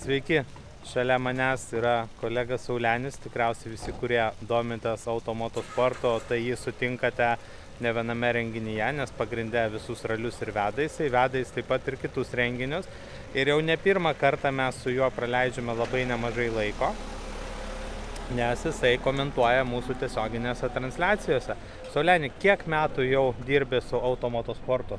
Sveiki, šalia manęs yra kolega Saulenis, tikriausiai visi, kurie domitės automotosporto, tai jį sutinkate ne viename renginyje, nes pagrindė visus ralius ir veda jis taip pat ir kitus renginius. Ir jau ne pirmą kartą mes su juo praleidžiame labai nemažai laiko, nes jisai komentuoja mūsų tiesioginėse transliacijose. Sauleni, kiek metų jau dirbi su automotosportu?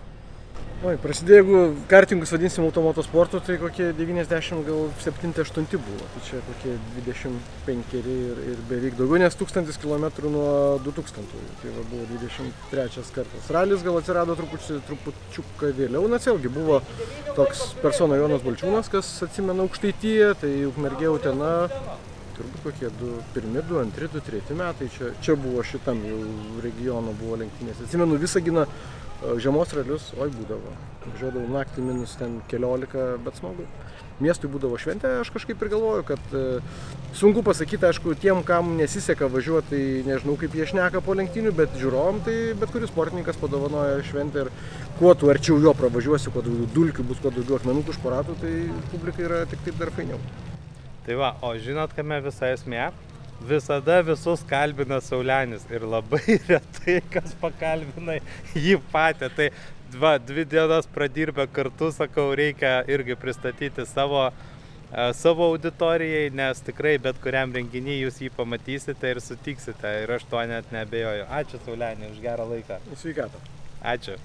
Prasidėjo, jeigu kartingus vadinsim automotosportu, tai kokie 97-8 buvo. Tai čia kokie 25 ir beveik daugiau, nes 1000 km nuo 2000. Tai va, buvo 23 kartas. Ralis gal atsirado trupučiuką vėliau, nes vėlgi buvo toks persona Jonas Balčiūnas, kas atsimena Aukštaitiją, tai Ukmergė Utena, turbūt kokie 1, 2, 2, 3 metai. Čia buvo šitam jau regiono buvo lenktynės. Atsimenu Visaginą. Žiemos ralius, būdavo. Važiuodavau naktį minus ten 14, bet smagu. Miestui būdavo šventė, aš kažkaip ir galvoju, kad sunku pasakyti, aišku, tiem, kam nesiseka važiuoti, tai nežinau, kaip jie šneka po lenktynių, bet žiūrovom, tai bet kuris sportininkas padovanoja šventę ir kuo tu arčiau jo pravažiuosi, kuo daugiau dulkių bus, kuo daugiau akmenukų už paratų, tai publikai yra tik taip dar fainiau. Tai va, o žinot, kame visa esmė? Visada visus kalbina Saulenis ir labai retai kas pakalbina jį patį. Tai 2 dienas pradirbę kartu, sakau, reikia irgi pristatyti savo auditorijai, nes tikrai bet kuriam renginy jūs jį pamatysite ir sutiksite ir aš tuo net neabejoju. Ačiū Sauleni už gerą laiką. Sveikatą. Ačiū.